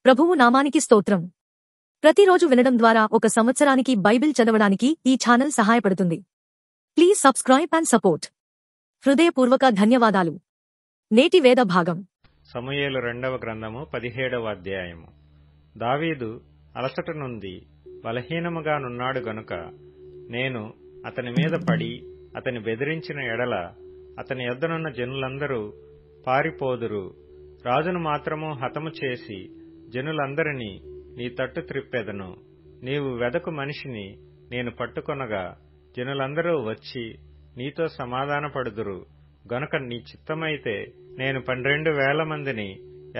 ప్రభువు నామానికి స్తోత్రం. ప్రతిరోజు వినడం ద్వారా ఒక సంవత్సరానికి బైబిల్ చదవడానికి ఈ ఛానల్ సహాయపడుతుంది. Please subscribe and support. హృదయపూర్వక ధన్యవాదాలు. నేటి వేద భాగం సమూయేలు 2వ గ్రంథము 17వ అధ్యాయము. దావీదు అలసట నుండి బలహీనముగా నున్నాడు గనుక నేను అతని మీద పడి అతని బెదిరించిన ఎడల అతని యొద్దనున్న జనులందరూ పారిపోదురు. రాజును మాత్రము హతము చేసి జనులందరినీ నీ తట్టు త్రిప్పెదను. నీవు వెదకు మనిషిని నేను పట్టుకొనగా జనులందరూ వచ్చి నీతో సమాధానపడుదురు గనుక నీ చిత్తమైతే నేను 12,000 మందిని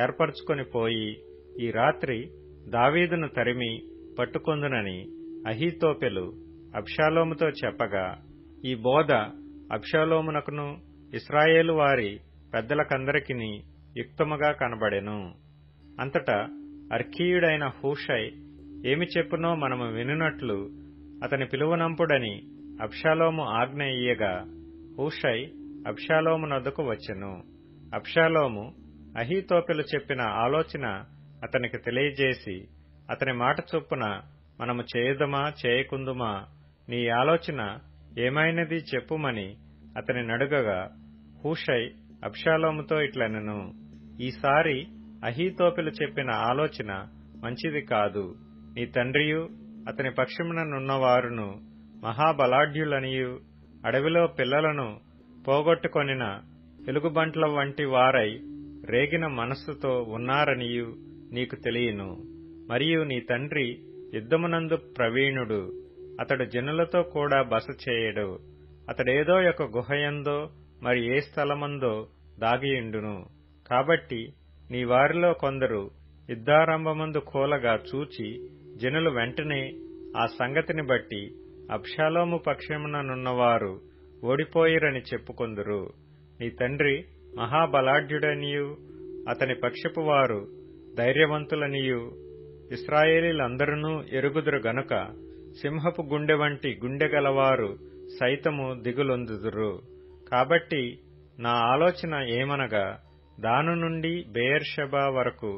ఏర్పరచుకొని పోయి ఈ రాత్రి దావీదును తరిమి పట్టుకొందునని అహీతోపెలు అబ్షాలోముతో చెప్పగా ఈ బోధ అబ్షాలోమునకును ఇశ్రాయేలు వారి పెద్దలకందరికిని యుక్తముగా కనబడెను. అంతటా అర్కీయుడైన హూషై ఏమి చెప్పునో మనము వినునట్లు అతని పిలువనంపుడని అబ్షాలోము ఆజ్ఞ ఇయ్యగా హూషై అబ్షాలోము నొద్దకు వచ్చెను. అబ్షాలోము అహీతోపెలు చెప్పిన ఆలోచన అతనికి తెలియజేసి అతని మాట చొప్పున మనము చేయుదమా చేయకుందుమా, నీ ఆలోచన ఏమైనది చెప్పుమని అతని నడుగగా హూషై అబ్షాలోముతో ఇట్లనెను, ఈసారి అహీతోపెలు చెప్పిన ఆలోచన మంచిది కాదు. నీ తండ్రియు అతని పక్షముననున్నవారును మహాబలాఢ్యులనియు అడవిలో పిల్లలను పోగొట్టుకొనిన ఎలుగుబంట్ల వంటి వారై రేగిన మనస్సుతో ఉన్నారనియు నీకు తెలియను. మరియు నీ తండ్రి యుద్ధమునందు ప్రవీణుడు, అతడు జనులతో కూడా బస చేయడు. అతడేదో ఒక గుహయందో మరి ఏ స్థలమందో దాగియుండును. కాబట్టి నీ వారిలో కొందరు యుద్ధారంభమందు కూలగా చూచి జనులు వెంటనే ఆ సంగతిని బట్టి అబ్షాలోము పక్షముననున్నవారు ఓడిపోయిరని చెప్పుకొందురు. నీ తండ్రి మహాబలాఢ్యుడనియు అతని పక్షపు వారు ధైర్యవంతులనియు ఇశ్రాయేలీలందరూ ఎరుగుదురు గనుక సింహపు గుండె వంటి గుండెగలవారు సైతము దిగులొందుదురు. కాబట్టి నా ఆలోచన ఏమనగా, దాను నుండి బెయేర్షెబా వరకు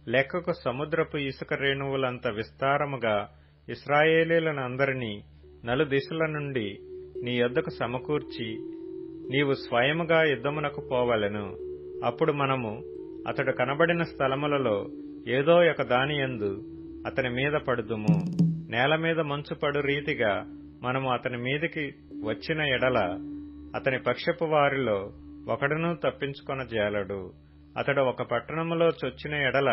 లెక్కకు సముద్రపు ఇసుక రేణువులంత విస్తారముగా ఇశ్రాయేలీలందరినీ నలుదిశల నుండి నీ యొద్దకు సమకూర్చి నీవు స్వయముగా యుద్ధమునకు పోవలెను. అప్పుడు మనము అతడు కనబడిన స్థలములలో ఏదో ఒక దానియందు అతని మీద పడుదుము. నేల మీద మంచు పడు రీతిగా మనము అతని మీదికి వచ్చిన ఎడల అతని పక్షపు వారిలో ఒకడునూ తప్పించుకొనజాలడు. అతడు ఒక పట్టణములో చొచ్చిన ఎడల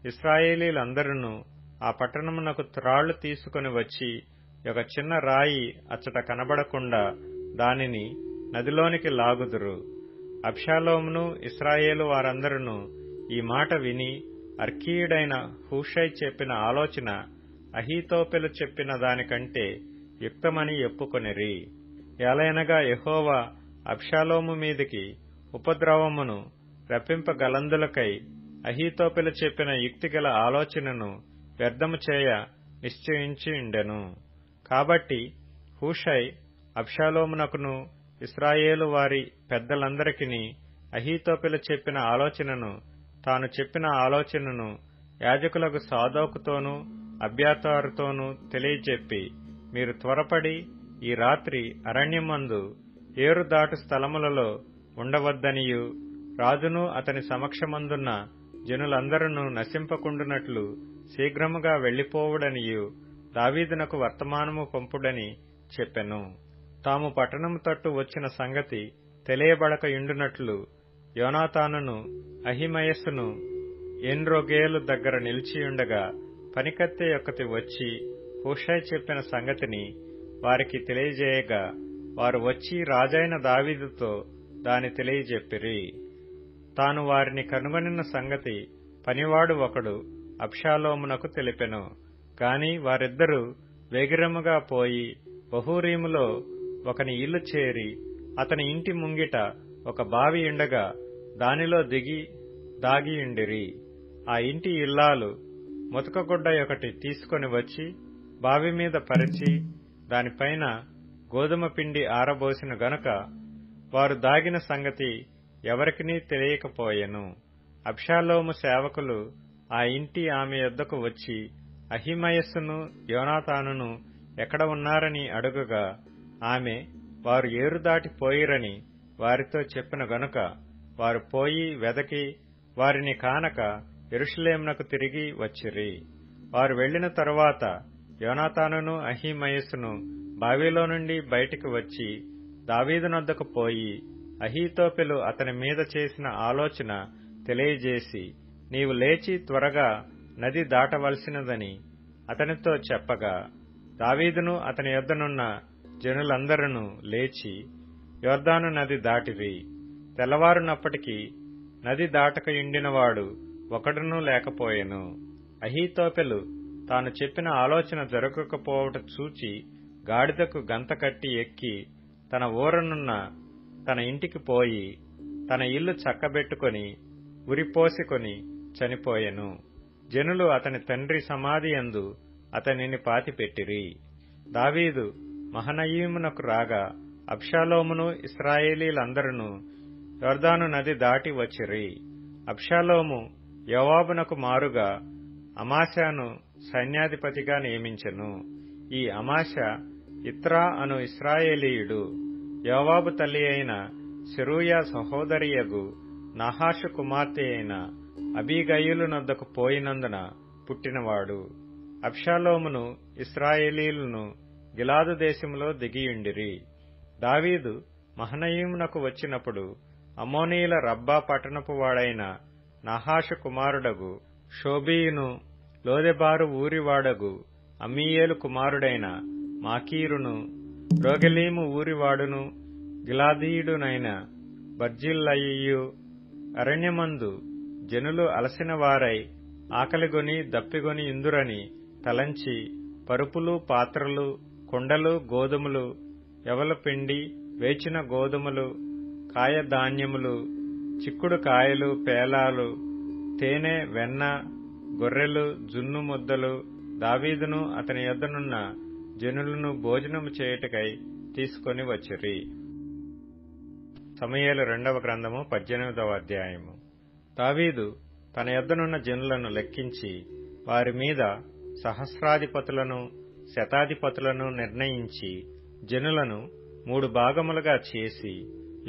ఇశ్రాయేలీలందరూ ఆ పట్టణమునకు త్రాళ్లు తీసుకుని వచ్చి ఒక చిన్న రాయి అచ్చట కనబడకుండా దానిని నదిలోనికి లాగుదురు. అబ్షాలోమును ఇశ్రాయేలు వారందరూ ఈ మాట విని అర్కీయుడైన హూషై చెప్పిన ఆలోచన అహీతోపెలు చెప్పిన దానికంటే యుక్తమని ఒప్పుకొనిరి. ఎలయనగా యెహోవా అబ్షాలోము మీదికి ఉపద్రవమును రప్పింపగలందులకై అహీతోపెలు చెప్పిన యుక్తిగల ఆలోచనను వ్యర్థము చేయ నిశ్చయించియుండెను. కాబట్టి హూషై అబ్షాలోమునకును ఇశ్రాయేలు వారి పెద్దలందరికిని అహీతోపెలు చెప్పిన ఆలోచనను తాను చెప్పిన ఆలోచనను యాజకులకు సాదోకుతోనూ అబ్యాతారుతోనూ తెలియజెప్పి, మీరు త్వరపడి ఈ రాత్రి అరణ్యమందు ఏరు దాటు స్థలములలో ఉండవద్దనియు రాజును అతని సమక్షమందున్న జనులందరూ నశింపకుండునట్లు శీఘ్రముగా వెళ్లిపోవుడనియు దావీదునకు వర్తమానము పంపుడని చెప్పెను. తాము పట్టణము తట్టు వచ్చిన సంగతి తెలియబడకయుండునట్లు యోనాతానును అహిమయస్సును ఎన్రోగేలు దగ్గర నిలిచియుండగా పనికత్తె యొక్కతి వచ్చి హూషై చెప్పిన సంగతిని వారికి తెలియజేయగా వారు వచ్చి రాజైన దావీదుతో దాని తెలియజెప్పిరి. తాను వారిని కనుగొనిన సంగతి పనివాడు ఒకడు అబ్షాలోమునకు తెలిపెను. గాని వారిద్దరూ వేగిరముగా పోయి బహూరీములో ఒకని ఇల్లు చేరి అతని ఇంటి ముంగిట ఒక బావి ఉండగా దానిలో దిగి దాగియుండిరి. ఆ ఇంటి ఇల్లాలు ముతకగుడ్డ ఒకటి తీసుకొని వచ్చి బావి మీద పరిచి దానిపైన గోధుమ పిండి ఆరబోసిన గనుక వారు దాగిన సంగతి ఎవరికినీ తెలియకపోయెను. అబ్షాలోము సేవకులు ఆ ఇంటి ఆమె యొద్దకు వచ్చి అహిమయస్సును యోనాతానును ఎక్కడ ఉన్నారని అడుగగా ఆమె వారు ఏరు దాటి పోయిరని వారితో చెప్పిన గనుక వారు పోయి వెదకి వారిని కానక యెరూషలేమునకు తిరిగి వచ్చిరి. వారు వెళ్లిన తరువాత యోనాతానును అహిమయస్సును బావిలో నుండి బయటికి వచ్చి దావీదునొద్దకు పోయి అహీతోపెలు అతని మీద చేసిన ఆలోచన తెలియజేసి, నీవు లేచి త్వరగా నది దాటవలసినదని అతనితో చెప్పగా, దావీదును అతని యొద్దనున్న జనులందరూ లేచి యొర్దాను నది దాటిరి. తెల్లవారునప్పటికీ నది దాటక యుండినవాడు ఒకడునూ లేకపోయెను. అహీతోపెలు తాను చెప్పిన ఆలోచన జరగకపోవట చూచి గాడిదకు గంత కట్టి ఎక్కి తన ఊరనున్న తన ఇంటికి పోయి తన ఇల్లు చక్కబెట్టుకొని ఉరిపోసుకొని చనిపోయెను. జనులు అతని తండ్రి సమాధి యందు అతనిని పాతిపెట్టిరి. దావీదు మహనయీమునకు రాగా అబ్షాలోమును ఇశ్రాయేలీలందరూ యొర్దాను నది దాటి వచ్చిరి. అబ్షాలోము యోవాబునకు మారుగా అమాశాను సైన్యాధిపతిగా నియమించెను. ఈ అమాశా ఇత్రా అను ఇశ్రాయేలీయుడు, యోవాబు తల్లి అయిన సెరూయా సహోదరియగు నాహాషు కుమార్తె అయిన అబీగయీలునొద్దకు పోయినందున పుట్టినవాడు. అబ్షాలోమును ఇశ్రాయేలీయులను గిలాదు దేశములో దిగియుండిరి. దావీదు మహనయీమునకు వచ్చినప్పుడు అమ్మోనీయుల రబ్బా పట్టణపు వాడైన నాహాషు కుమారుడగు షోబీయును, లోదెబారు ఊరివాడగు అమ్మీయేలు కుమారుడైన మాకీరును, రోగెలీము ఊరివాడును గిలాదీయుడునైన బర్జిల్లయియు అరణ్యమందు జనులు అలసిన వారై ఆకలిగొని దప్పిగొని ఇందురని తలంచి పరుపులు, పాత్రలు, కుండలు, గోధుమలు, యవల పిండి, వేచిన గోధుమలు, కాయధాన్యములు, చిక్కుడు కాయలు, పేలాలు, తేనె, వెన్న, గొర్రెలు, జున్ను ముద్దలు దావీదును అతని యొద్దనున్న జనులను భోజనము చేయుటకై తీసుకొని వచ్చిరి. సమూయేలు 2వ గ్రంథము 18వ అధ్యాయము. దావీదు తన యొద్దనున్న జనులను లెక్కించి వారి మీద సహస్రాధిపతులను శతాధిపతులను నిర్ణయించి జనులను 3 భాగములుగా చేసి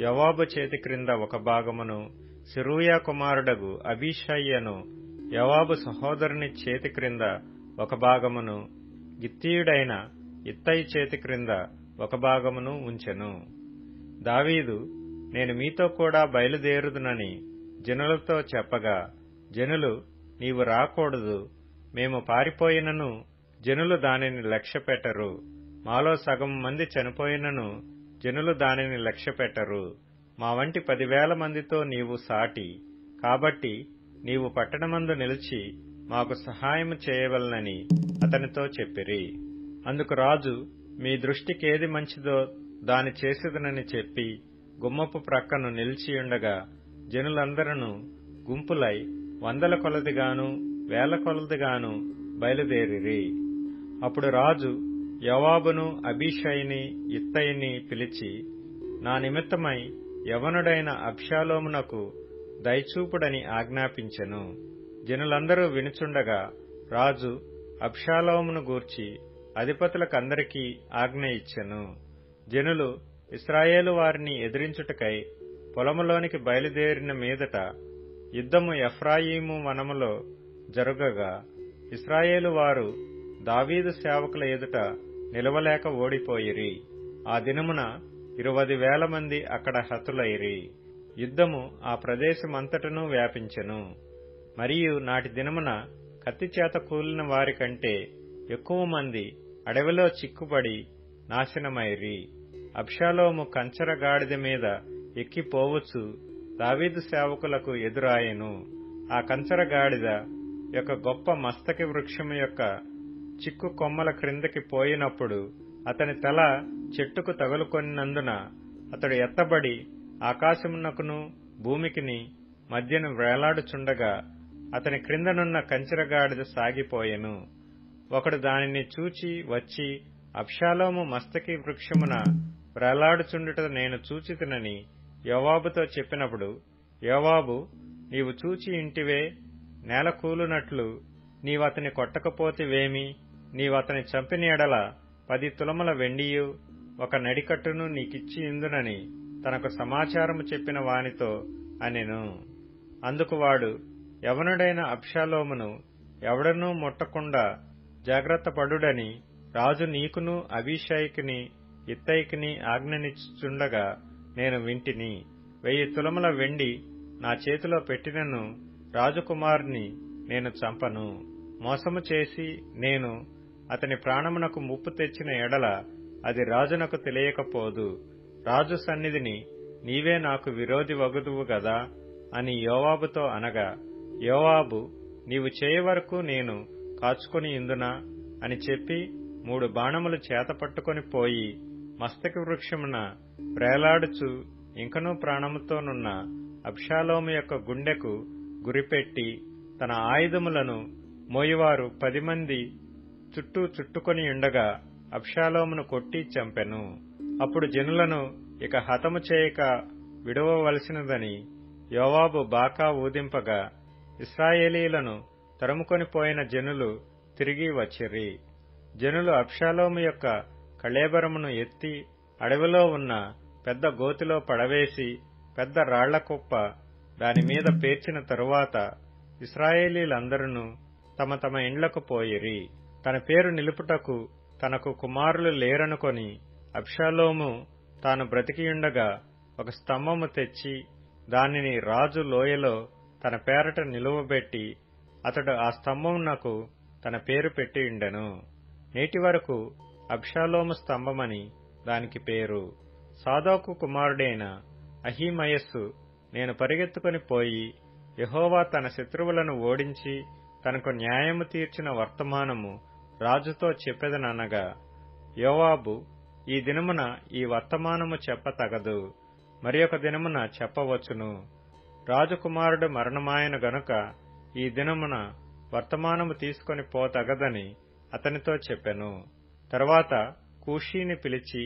యోవాబు చేతి క్రింద ఒక భాగమును, సెరూయా కుమారుడగు అబీషయ్యను యోవాబు సహోదరుని చేతి క్రింద ఒక భాగమును, గిత్తీయుడైన ఇత్తయి చేతి క్రింద ఒక భాగమును ఉంచెను. దావీదు, నేను మీతో కూడా బయలుదేరుదునని జనులతో చెప్పగా, జనులు, నీవు రాకూడదు, మేము పారిపోయినను జనులు దానిని లక్ష్యపెట్టరు, మాలో సగం మంది చనిపోయినను జనులు దానిని లక్ష్యపెట్టరు, మా వంటి 10,000 మందితో నీవు సాటి, కాబట్టి నీవు పట్టణమందు నిలిచి మాకు సహాయము చేయవలనని అతనితో చెప్పిరి. అందుకు రాజు, మీ దృష్టికేది మంచిదో దాని చేసేదనని చెప్పి గుమ్మపు ప్రక్కను నిలిచియుండగా జనులందరూ గుంపులై 100 కొలదిగాను 1000 కొలదిగాను బయలుదేరిరి. అప్పుడు రాజు యోవాబును అబీషయిని ఇత్తయిని పిలిచి, నా నిమిత్తమై యవనుడైన అబ్షాలోమునకు దయచూపుడని ఆజ్ఞాపించెను. జనులందరూ వినుచుండగా రాజు అబ్షాలోమును గూర్చి అధిపతులకందరికీ ఆజ్ఞ ఇచ్చెను. జనులు ఇశ్రాయేలు వారిని ఎదిరించుటకై పొలములోనికి బయలుదేరిన మీదట యుద్ధము ఎఫ్రాయిము వనములో జరుగగా ఇశ్రాయేలు వారు దావీదు సేవకుల ఎదుట నిలవలేక ఓడిపోయిరి. ఆ దినమున 20,000 మంది అక్కడ హతులైరి. యుద్ధము ఆ ప్రదేశమంతటను వ్యాపించెను. మరియు నాటి దినమున కత్తిచేత కూలిన వారి కంటే ఎక్కువ మంది అడవిలో చిక్కుబడి నాశనమైరి. అబ్షాలోము కంచర గాడిద మీద ఎక్కిపోవచ్చు దావీదు సేవకులకు ఎదురాయెను. ఆ కంచర గాడిద యొక్క గొప్ప మస్తకి వృక్షము యొక్క చిక్కు కొమ్మల క్రిందకి పోయినప్పుడు అతని తల చెట్టుకు తగులుకొనినందున అతడు ఎత్తబడి ఆకాశమునకును భూమికిని మధ్యను వేలాడుచుండగా అతని క్రిందనున్న కంచరగాడిద సాగిపోయెను. ఒకడు దానిని చూచి వచ్చి, అబ్షాలోము మస్తకి వృక్షమున వేలాడుచుండుట నేను చూచితినని యోవాబుతో చెప్పినప్పుడు, యోవాబు, నీవు చూచి ఇంటివే, నేల కూలునట్లు నీవతని కొట్టకపోతివేమి? నీవతని చంపిన ఎడల 10 తులముల వెండియు 1 నడికట్టును నీకిచ్చి ఇందునని తనకు సమాచారము చెప్పిన వానితో అనెను. అందుకు వాడు, యవనుడైన అబ్షాలోమును ఎవడనూ ముట్టకుండా జాగ్రత్తపడుడని రాజు నీకును అబీషైకిని ఇత్తయికిని ఆజ్ఞనిచ్చుచుండగా నేను వింటిని. 1000 తులముల వెండి నా చేతిలో పెట్టినను రాజకుమారుని నేను చంపను. మోసము చేసి నేను అతని ప్రాణమునకు ముప్పు తెచ్చిన ఎడల అది రాజునకు తెలియకపోదు. రాజు సన్నిధిని నీవే నాకు విరోధి వగుదువు గదా అని యోవాబుతో అనగా, యోవాబు, నీవు చేయవరకు నేను కాచుకొని ఇందునా అని చెప్పి 3 బాణములు చేతపట్టుకొని పోయి మస్తకి వృక్షమున వ్రేలాడుచు ఇంకనూ ప్రాణముతోనున్న అబ్షాలోము యొక్క గుండెకు గురిపెట్టి తన ఆయుధములను మోయివారు 10 మంది చుట్టూ చుట్టుకొని ఉండగా అబ్షాలోమును కొట్టి చంపెను. అప్పుడు జనులను ఇక హతము చేయక విడువవలసినదని యోవాబు బాకా ఊదింపగా ఇశ్రాయేలీలను తరుముకొని పోయిన జనులు తిరిగి వచ్చిరి. జనులు అబ్షాలోము యొక్క కళేబరమును ఎత్తి అడవిలో ఉన్న పెద్ద గోతిలో పడవేసి పెద్ద రాళ్ల కుప్ప దానిమీద పేర్చిన తరువాత ఇశ్రాయేలీలందరూ తమ తమ ఇండ్లకు పోయిరి. తన పేరు నిలుపుటకు తనకు కుమారులు లేరనుకొని అబ్షాలోము తాను బ్రతికియుండగా ఒక స్తంభము తెచ్చి దానిని రాజు లోయలో తన పేరట నిలువబెట్టి అతడు ఆ స్తంభమునకు తన పేరు పెట్టియుండెను. నేటి వరకు అబ్షాలోము స్తంభమని దానికి పేరు. సాదోకు కుమారుడైన అహీమయస్సు నేను పరిగెత్తుకొని పోయి యెహోవా తన శత్రువులను ఓడించి తనకు న్యాయము తీర్చిన వర్తమానము రాజుతో చెప్పెదననగా, యోవాబు, ఈ దినమున ఈ వర్తమానము చెప్పతగదు, మరి ఒక దినమున చెప్పవచ్చును. రాజకుమారుడు మరణమాయన గనుక ఈ దినమున వర్తమానము తీసుకొని పోతగదని అతనితో చెప్పెను. తరువాత కూషీని పిలిచి,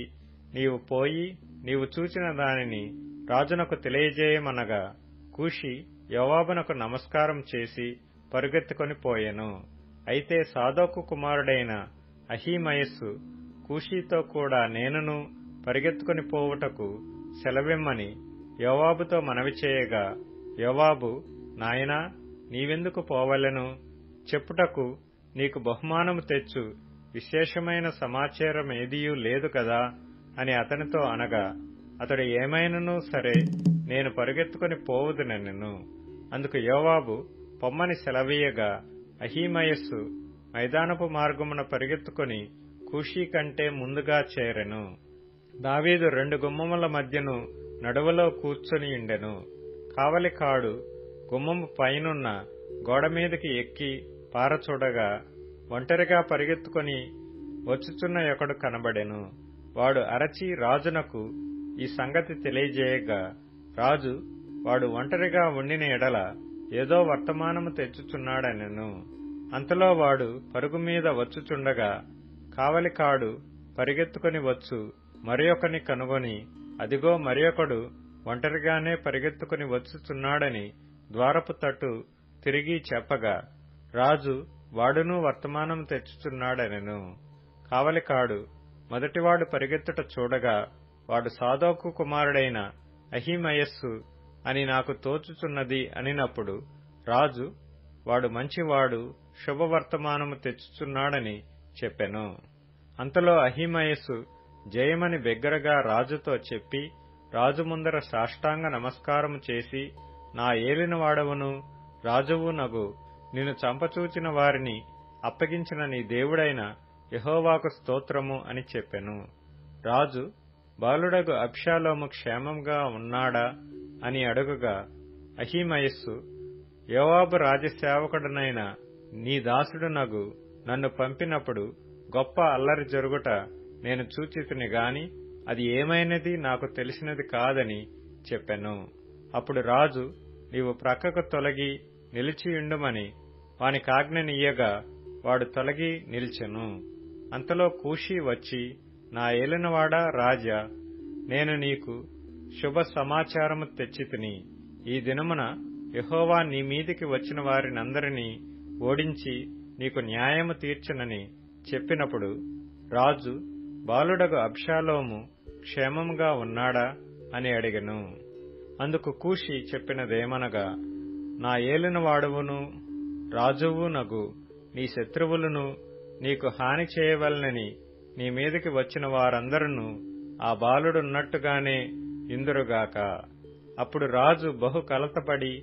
నీవు పోయి నీవు చూచిన దానిని రాజునకు తెలియజేయమనగా కూషి యోవాబునకు నమస్కారం చేసి పరుగెత్తుకొని పోయెను. అయితే సాదోకు కుమారుడైన అహీమయస్సు కూషీతో కూడా నేనును పరిగెత్తుకొని పోవుటకు సెలవిమ్మని యోవాబుతో మనవి చేయగా, యోవాబు, నాయనా, నీవెందుకు పోవలెను? చెప్పుటకు నీకు బహుమానము తెచ్చు విశేషమైన సమాచారమేదియూ లేదు కదా అని అతనితో అనగా, అతడు ఏమైనను సరే నేను పరుగెత్తుకొని పోవుదునెను. అందుకు యోవాబు పొమ్మని సెలవీయగా అహీమయస్సు మైదానపు మార్గమున పరిగెత్తుకొని కూషీ కంటే ముందుగా చేరెను. దావీదు 2 గుమ్మముల మధ్యను నడువలో కూర్చొనియుండెను. కావలికాడు గుమ్మము పైనున్న గోడమీదికి ఎక్కి పారచూడగా ఒంటరిగా పరిగెత్తుకొని వచ్చుచున్న ఒకడు కనబడెను. వాడు అరచి రాజునకు ఈ సంగతి తెలియజేయగా రాజు, వాడు ఒంటరిగా ఉండిన ఎడల ఏదో వర్తమానము తెచ్చుచున్నాడనెను. అంతలో వాడు పరుగు మీద వచ్చుచుండగా కావలికాడు పరిగెత్తుకొని వచ్చు మరియొకని కనుగొని, అదిగో మరియొకడు ఒంటరిగానే పరిగెత్తుకుని వచ్చుచున్నాడని ద్వారపు తట్టు తిరిగి చెప్పగా రాజు, వాడునూ వర్తమానం తెచ్చుచున్నాడనెను. కావలికాడు మొదటివాడు పరిగెత్తుట చూడగా వాడు సాదోకు కుమారుడైన అహీమయస్సు అని నాకు తోచుచున్నది అనినప్పుడు రాజు, వాడు మంచివాడు, శుభవర్తమానము తెచ్చుచున్నాడని చెప్పెను. అంతలో అహీమయస్సు జయమని బిగ్గరగా రాజుతో చెప్పి రాజు ముందర సాష్టాంగ నమస్కారము చేసి, నా ఏలినవాడవును రాజువు నగు నిన్ను చంపచూచిన వారిని అప్పగించిన నీ దేవుడైన యెహోవాకు స్తోత్రము అని చెప్పెను. రాజు, బాలుడగు అబ్షాలోము క్షేమంగా ఉన్నాడా అని అడుగగా అహీమయస్సు, యోవాబు రాజసేవకుడనైన నీ దాసుడునగు నన్ను పంపినప్పుడు గొప్ప అల్లరి జరుగుట నేను చూచితిని గాని అది ఏమైనది నాకు తెలిసినది కాదని చెప్పెను. అప్పుడు రాజు, నీవు ప్రక్కకు తొలగి నిలిచియుండుమని వానికాజ్ఞనియ్యగా వాడు తొలగి నిలిచెను. అంతలో కూషీ వచ్చి, నా ఏలినవాడా రాజా, నేను నీకు శుభ సమాచారము తెచ్చితిని. ఈ దినమున యెహోవా నీ మీదికి వచ్చిన వారినందరినీ ఓడించి నీకు న్యాయము తీర్చునని చెప్పినప్పుడు రాజు బాలుడగు అబ్షాలోము క్షేమముగా ఉన్నాడా అని అడిగెను. అందుకు కూషి చెప్పినదేమనగా, నా ఏలినవాడవును రాజువునగు నీ శత్రువులను నీకు హాని చేయవలనని నీ మీదికి వచ్చిన వారందరూ ఆ బాలుడున్నట్టుగానే ఇందురుగాక. అప్పుడు రాజు బహు కలతపడి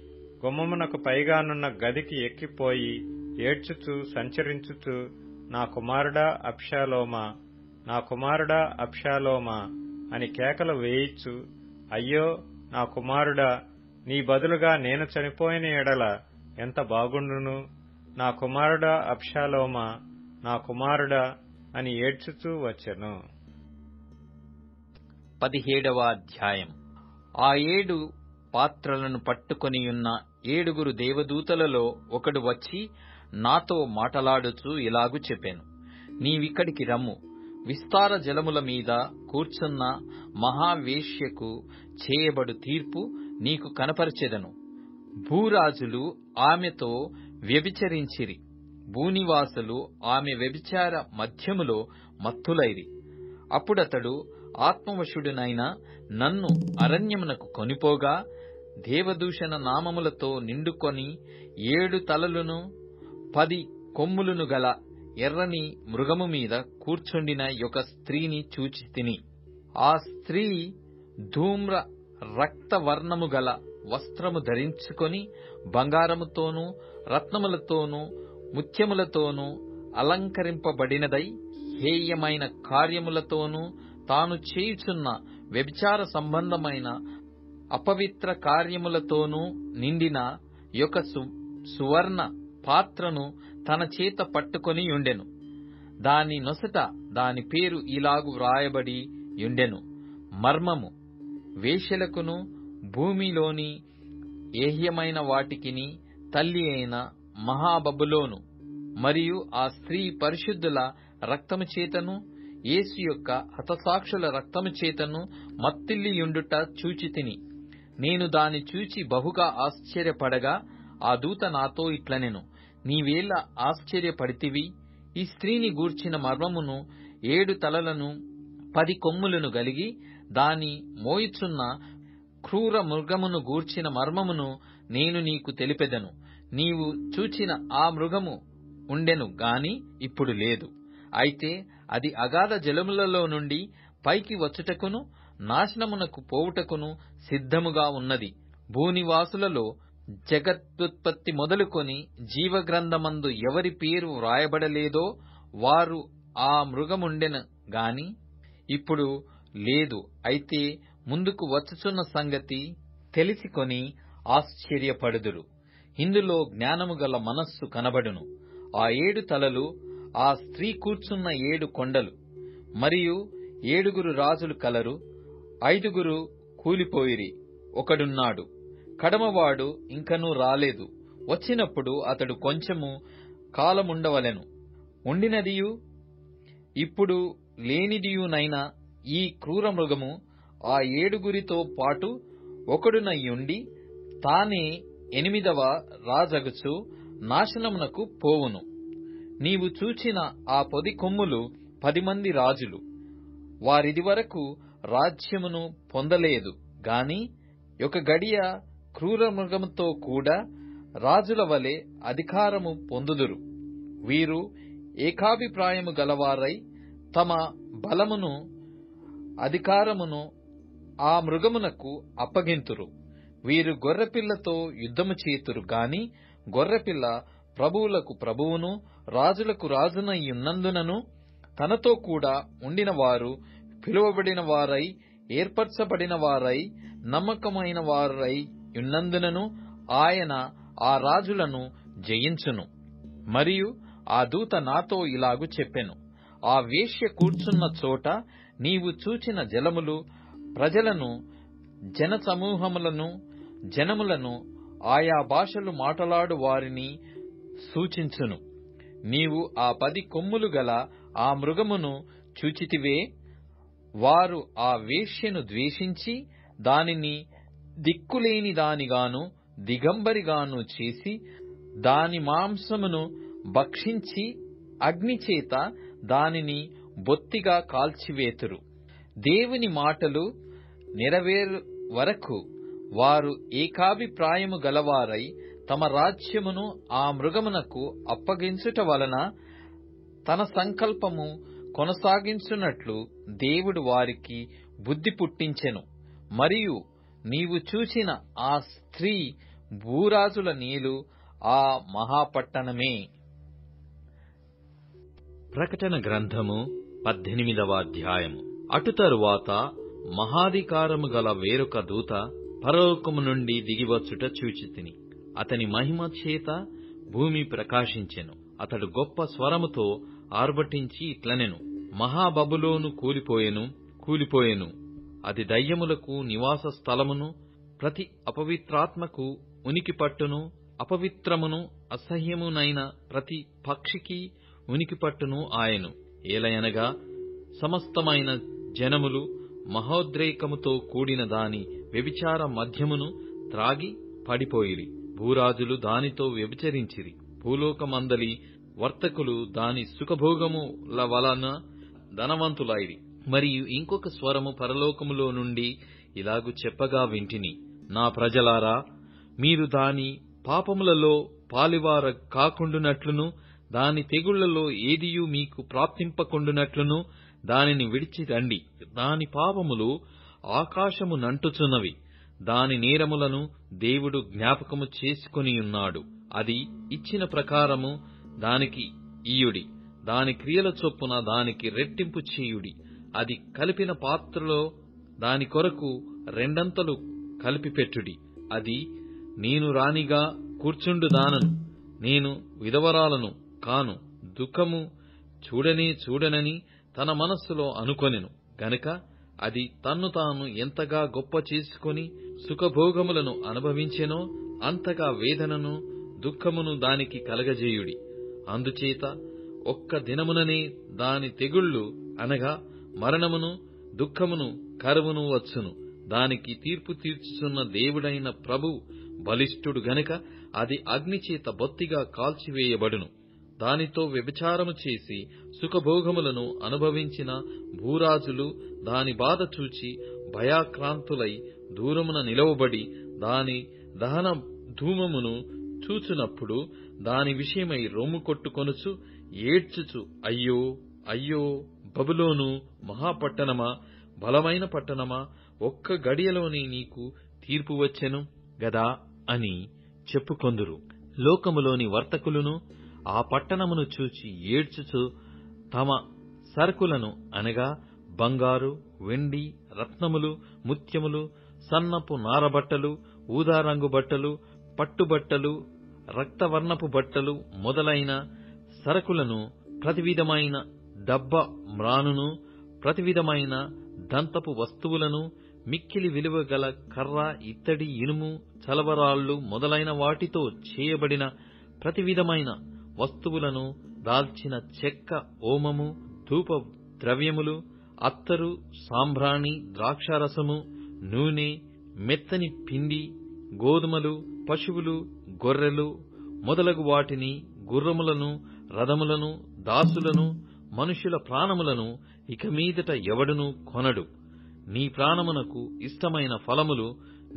గుమ్మమునకు పైగానున్న గదికి ఎక్కిపోయి ఏడ్చుచూ సంచరించుచూ, నా కుమారుడా అబ్షాలోమా, నా కుమారుడా అబ్షాలోమా అని కేకలు వేయిచు, అయ్యో నా కుమారుడా, నీ బదులుగా నేను చనిపోయిన ఎడల ఎంత బాగుండును, నా కుమారుడా అబ్షాలోమా, నా కుమారుడా అని ఏడ్చుచూ వచ్చెను. 17వ అధ్యాయం. ఆ 7 పాత్రలను పట్టుకొనియున్న 7 దేవదూతలలో ఒకడు వచ్చి నాతో మాటలాడుచూ ఇలాగు చెప్పెను, నీవిక్కడికి రమ్ము. విస్తార జలముల మీద కూర్చున్న మహావేశ్యకు చేయబడు తీర్పు నీకు కనపరచెదను. భూరాజులు ఆమెతో వ్యభిచరించిరి, భూనివాసులు ఆమె వ్యభిచార మధ్యములో మత్తులైరి. అప్పుడతడు ఆత్మవశుడునైన నన్ను అరణ్యమునకు కొనిపోగా, దేవదూషణ నామములతో నిండుకొని 7 తలలను 10 కొమ్ములను గల ఎర్రని మృగము మీద కూర్చుండిన ఒక స్త్రీని చూచితిని. ఆ స్త్రీ ధూమ్ర రక్తవర్ణము గల వస్త్రము ధరించుకొని బంగారముతోనూ రత్నములతోనూ ముత్యములతోనూ అలంకరింపబడినదై, హేయమైన కార్యములతోనూ తాను చేయుచున్న వ్యభిచార సంబంధమైన అపవిత్ర కార్యములతోనూ నిండిన యొక్క సువర్ణ పాత్రను తన చేత పట్టుకొని యుండెను. దాని నొసట దాని పేరు ఇలాగు వ్రాయబడి యుండెను, మర్మము, వేశ్యలకును భూమిలోని ఏహ్యమైన వాటికిని తల్లి అయిన మహాబబులోను. మరియు ఆ స్త్రీ పరిశుద్ధుల రక్తము చేతను యేసు యొక్క హతసాక్షుల రక్తము చేతను మత్తిల్లియుండుట చూచితిని. నేను దాని చూచి బహుగా ఆశ్చర్యపడగా ఆ దూత నాతో ఇట్లనెను, నీవేళ ఆశ్చర్యపడితివి? ఈ స్త్రీని గూర్చిన మర్మమును, 7 తలలను 10 కొమ్ములను గలిగి దాని మోయుచున్న క్రూర మృగమును గూర్చిన మర్మమును నేను నీకు తెలిపెదను. నీవు చూచిన ఆ మృగము ఉండెను గాని ఇప్పుడు లేదు. అయితే అది అగాధ జలములలో నుండి పైకి వచ్చుటకును నాశనమునకు పోవుటకును సిద్ధముగా ఉన్నది. భూనివాసులలో జగదుత్పత్తి మొదలుకొని జీవగ్రంథమందు ఎవరి పేరు వ్రాయబడలేదో వారు ఆ మృగముండెను గాని ఇప్పుడు లేదు. అయితే ముందుకు వచ్చుచున్న సంగతి తెలిసికొని ఆశ్చర్యపడుదురు. ఇందులో జ్ఞానము గల మనస్సు కనబడును. ఆ 7 తలలు ఆ స్త్రీ కూర్చున్న 7 కొండలు. మరియు 7 రాజులు కలరు. 5 కూలిపోయిరి, ఒకడున్నాడు, కడమవాడు ఇంకనూ రాలేదు. వచ్చినప్పుడు అతడు కొంచెము కాలముండవలెను. ఉండినదియు ఇప్పుడు లేనిదియునైన ఈ క్రూర మృగము ఆ 7 పాటు ఒకడునయ్యుండి తానే 8వ రాజగుచు నాశనమునకు పోవును. నీవు చూచిన ఆ 10 కొమ్ములు 10 మంది రాజులు. వారిదివరకు రాజ్యమును పొందలేదు గాని ఒక గడియ క్రూర మృగముతో కూడా రాజుల వలె అధికారము పొందుదురు. వీరు ఏకాభిప్రాయము గలవారై తమ బలమును అధికారమును ఆ మృగమునకు అప్పగింతురు. వీరు గొర్రెపిల్లతో యుద్ధము చేతురు గాని గొర్రెపిల్ల ప్రభువులకు ప్రభువును రాజులకు రాజునయ్యున్నందునను తనతో కూడా ఉండిన వారు పిలువబడిన వారై ఏర్పరచబడిన వారై నమ్మకమైన వారై ఉన్నందునను ఆయన ఆ రాజులను జయించును. మరియు ఆ దూత నాతో ఇలాగు చెప్పెను, ఆ వేశ్య కూర్చున్న చోట నీవు చూచిన జలములు ప్రజలను, జన సమూహములను, జనములను, ఆయా భాషలు మాటలాడు వారిని సూచించును. నీవు ఆ 10 కొమ్ములు గల ఆ మృగమును చూచితివే. వారు ఆ వేశ్యను ద్వేషించి దానిని దిక్కులేని దానిగాను దిగంబరిగాను చేసి దాని మాంసమును భక్షించి అగ్నిచేత దానిని బొత్తిగా కాల్చివేతురు. దేవుని మాటలు నెరవేరు వరకు వారు ఏకాభిప్రాయము గలవారై తమ రాజ్యమును ఆ మృగమునకు అప్పగించుట వలన తన సంకల్పము కొనసాగించున్నట్లు దేవుడు వారికి బుద్ధి పుట్టించెను. మరియు నీవు చూచిన ఆ స్త్రీ భూరాజుల నీలు ఆ మహాపట్టణమే. ప్రకటన గ్రంథము 18వ అధ్యాయము. అటు తరువాత మహాధికారము గల వేరొక దూత పరలోకము నుండి దిగివచ్చుట చూచితిని. అతని మహిమ చేత భూమి ప్రకాశించెను. అతడు గొప్ప స్వరముతో ఆర్భటించి ఇట్లనెను: మహాబబులోను కూలిపోయెను, అది దయ్యములకు నివాస స్థలమును, ప్రతి అపవిత్రాత్మకు ఉనికి పట్టును, అపవిత్రమును అసహ్యమునైన ప్రతి పక్షికి ఉనికి పట్టును ఆయను. ఏలయనగా సమస్తమైన జనములు మహోద్రేకముతో కూడిన దాని వ్యభిచార మద్యమును త్రాగి పడిపోయిరి. భూరాజులు దానితో వ్యభిచరించిరి. భూలోకమందలి వర్తకులు దాని సుఖభోగముల వలన ధనవంతులైరి. మరియు ఇంకొక స్వరము పరలోకములో నుండి ఇలాగు చెప్పగా వింటిని: నా ప్రజలారా, మీరు దాని పాపములలో పాలివార కాకుండునట్లును, దాని తెగుళ్లలో ఏదియూ మీకు ప్రాప్తింపకుండునట్లును దానిని విడిచి రండి. దాని పాపములు ఆకాశము నంటుచున్నవి. దాని నేరములను దేవుడు జ్ఞాపకము చేసుకొనియున్నాడు. అది ఇచ్చిన ప్రకారము దానికి ఇయ్యుడి. దాని క్రియల చొప్పున దానికి రెట్టింపు చేయుడి. అది కలిపిన పాత్రలో దాని కొరకు రెండంతలు కలిపిపెట్టుడి. అది నేను రాణిగా కూర్చుండుదానను, నేను విధవరాలను కాను, దుఃఖము చూడనని తన మనస్సులో అనుకొనెను గనుక అది తన్ను తాను ఎంతగా గొప్ప చేసుకొని సుఖభోగములను అనుభవించెనో అంతగా వేదనను దుఃఖమును దానికి కలగజేయుడి. అందుచేత ఒక్క దినముననే దాని తెగుళ్లు అనగా మరణమును, దుఃఖమును, కరువును వచ్చును. దానికి తీర్పు తీర్చుచున్న దేవుడైన ప్రభువు బలిష్ఠుడు గనుక అది అగ్నిచేత బొత్తిగా కాల్చివేయబడును. దానితో వ్యభిచారము చేసి సుఖభోగములను అనుభవించిన భూరాజులు దాని బాధ చూచి భయాక్రాంతులై దూరమున నిలవబడి దాని దహన ధూమమును చూచునప్పుడు దాని విషయమై రొమ్ము కొట్టుకొనుచు ఏడ్చుచు, అయ్యో అయ్యో బబులోను మహాపట్టణమా, బలమైన పట్టణమా, ఒక్క గడియలోనే నీకు తీర్పు వచ్చెను గదా అని చెప్పుకొందురు. లోకములోని వర్తకులను ఆ పట్టణమును చూచి ఏడ్చుచు తమ సరుకులను అనగా బంగారు, వెండి, రత్నములు, ముత్యములు, సన్నపు నారబట్టలు, ఊదారంగు బట్టలు, పట్టుబట్టలు, రక్తవర్ణపు బట్టలు మొదలైన సరకులను, ప్రతి విధమైన డబ్బ మ్రానును, ప్రతి విధమైన దంతపు వస్తువులను, మిక్కిలి విలువ గల కర్ర, ఇత్తడి, ఇనుము, చలవరాళ్లు మొదలైన వాటితో చేయబడిన ప్రతి విధమైన వస్తువులను, దాల్చిన చెక్క, ఓమము, ధూప ద్రవ్యములు, అత్తరు, సాంబ్రాణి, ద్రాక్షారసము, నూనె, మెత్తని పిండి, గోధుమలు, పశువులు, గొర్రెలు మొదలగు వాటిని, గుర్రములను, రథములను, దాసులను, మనుషుల ప్రాణములను ఇక మీదట ఎవడునూ కొనడు. నీ ప్రాణమునకు ఇష్టమైన ఫలములు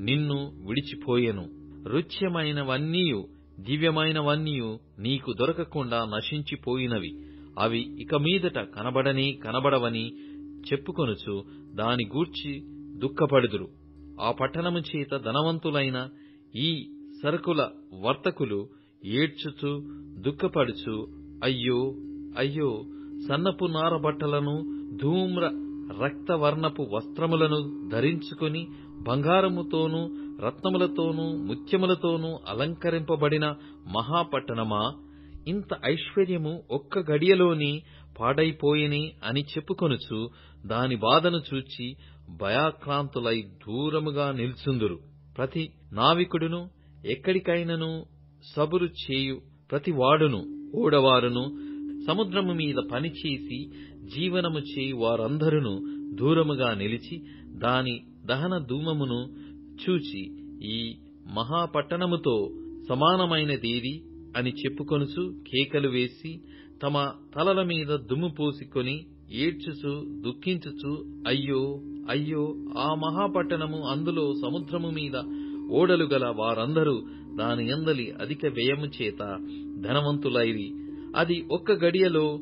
నిన్ను విడిచిపోయెను. రుచ్యమైనవన్నీయు దివ్యమైనవన్నీయు నీకు దొరకకుండా నశించిపోయినవి. అవి ఇక మీదట కనబడవని చెప్పుకొనుచు దాని గూర్చి దుఃఖపడుదురు. ఆ పట్టణము చేత ధనవంతులైన ఈ సరుకుల వర్తకులు ఏడ్చుచు దుఃఖపడుచు, అయ్యో అయ్యో, సన్నపు నారబట్టలను, ధూమ్ర రక్తవర్ణపు వస్త్రములను ధరించుకుని బంగారముతోనూ రత్నములతోనూ ముత్యములతోనూ అలంకరింపబడిన మహాపట్టణమా, ఇంత ఐశ్వర్యము ఒక్క గడియలోని పాడైపోయినే అని చెప్పుకొనుచు దాని బాధను చూచి భయాక్రాంతులై దూరముగా నిల్చుందురు. ప్రతి నావికుడును, ఎక్కడికైనను సబురు చేయు ప్రతి వాడును, ఓడవారును, సముద్రము మీద పనిచేసి జీవనము చేయు వారందరును దూరముగా నిలిచి దాని దహన ధూమమును చూచి ఈ మహాపట్టణముతో సమానమైనదేది అని చెప్పుకొనుచు కేకలు వేసి తమ తలల మీద దుమ్ము పోసుకొని ఏడ్చుచు దుఃఖించుచు, అయ్యో అయ్యో, ఆ మహాపట్టణము, అందులో సముద్రము మీద ఓడలు గల వారందరూ దాని యందలి అధిక వ్యయము చేత ధనవంతులైరి, అది ఒక్క గడియలో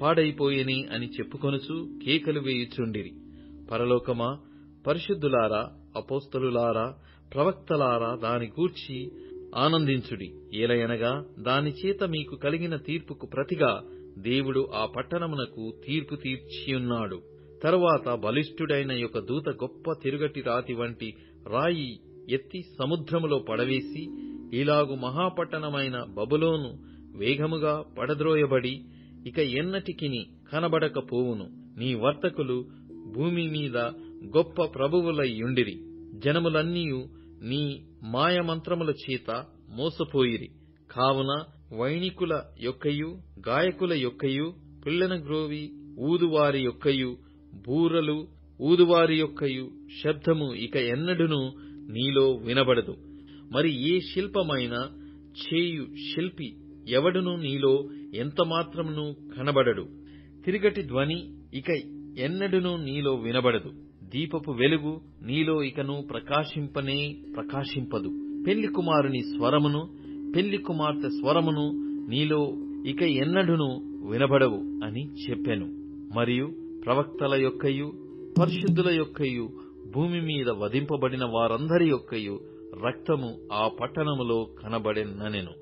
పాడైపోయెని అని చెప్పుకొనుచు కేకలు వేయుచుండిరి. పరలోకమా, పరిశుద్ధులారా, అపోస్తలులారా, ప్రవక్తలారా, దాని గూర్చి ఆనందించుడి. ఏలయనగా దాని చేత మీకు కలిగిన తీర్పుకు ప్రతిగా దేవుడు ఆ పట్టణమునకు తీర్పు తీర్చియున్నాడు. తరువాత బలిష్ఠుడైన యొక్క దూత గొప్ప తిరుగటి రాతి వంటి రాయి ఎత్తి సముద్రములో పడవేసి, ఇలాగు మహాపట్టణమైన బబులోను వేగముగా పడద్రోయబడి ఇక ఎన్నటికిని కనబడకపోవును. నీ వర్తకులు భూమి మీద గొప్ప ప్రభువులయ్యుండిరి. జనములన్నీయు నీ మాయమంత్రముల చేత మోసపోయిరి. కావున వైణికుల యొక్కయు గాయకుల యొక్కయు పిల్లన గ్రోవి ఊదువారి యొక్కయు బూరలు ఊదువారి యొక్కయు శబ్దము ఇక ఎన్నడును నీలో వినబడదు. మరి ఏ శిల్పమైన చేయు శిల్పి ఎవడును నీలో ఎంతమాత్రమును కనబడడు. తిరుగటి ధ్వని ఇక ఎన్నడును నీలో వినబడదు. దీపపు వెలుగు నీలో ఇకను ప్రకాశింపనే ప్రకాశింపదు. పెళ్లి కుమారుని స్వరమును పెళ్లి కుమార్తె స్వరమును నీలో ఇక ఎన్నడును వినబడవు అని చెప్పెను. మరియు ప్రవక్తల యొక్కయు పరిశుద్ధుల యొక్కయు భూమి మీద వధింపబడిన వారందరి యొక్కయు రక్తము ఆ పట్టణములో కనబడెననెను.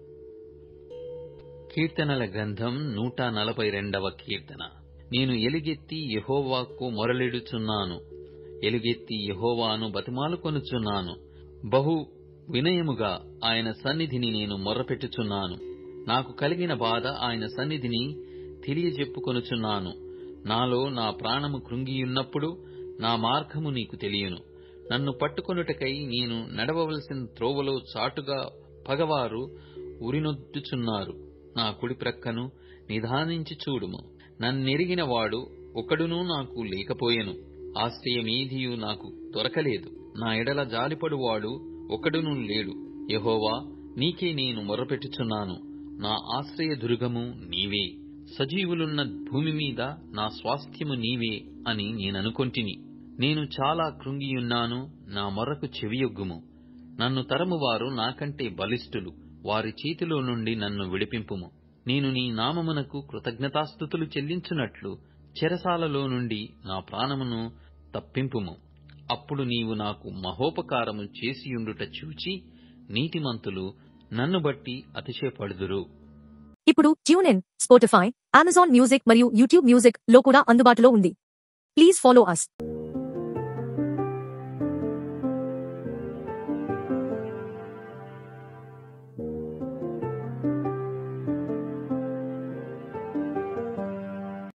కీర్తనల గ్రంథం 142వ కీర్తన. నేను ఎలుగెత్తి యెహోవాకు మొరలిడుచున్నాను, ఎలుగెత్తి యెహోవాను బతిమాలుకొనుచున్నాను. బహు వినయముగా ఆయన సన్నిధిని నేను మొర్రపెట్టుచున్నాను. నాకు కలిగిన బాధ ఆయన సన్నిధిని తెలియజెప్పుకొనుచున్నాను. నాలో నా ప్రాణము కృంగియున్నప్పుడు నా మార్గము నీకు తెలియను. నన్ను పట్టుకొనుటకై నేను నడవవలసిన త్రోవలో చాటుగా పగవారు ఉరినొద్దుచున్నారు. నా కుడి ప్రక్కను నిదానించి చూడుము. నన్నెరిగిన వాడు ఒకడునూ నాకు లేకపోయెను. ఆశ్రయమేదియు నాకు దొరకలేదు. నా ఎడల జాలిపడువాడు ఒకడునూ లేడు. యెహోవా, నీకే నేను మొర్రపెట్టుచున్నాను. నా ఆశ్రయదుర్గము నీవే. సజీవులున్న భూమి మీద నా స్వాస్థ్యము నీవే అని నేననుకొంటిని. నేను చాలా కృంగియున్నాను. నా మొర్రకు చెవియొగ్గుము. నన్ను తరమువారు నాకంటే బలిష్ఠులు. వారి చేతిలో నుండి నన్ను విడిపింపుము. నేను నీ నామమునకు కృతజ్ఞతాస్తుతులు చెల్లించున్నట్లు చెరసాలలో నుండి నా ప్రాణమును తప్పింపుము. అప్పుడు నీవు నాకు మహోపకారము చేసియుండుట చూచి నీతిమంతులు నన్ను బట్టి అతిశయపడుదురు. ఇప్పుడు tune in, Spotify, Amazon music మరియు యూట్యూబ్ మ్యూజిక్ లో కూడా అందుబాటులో ఉంది. Please follow us.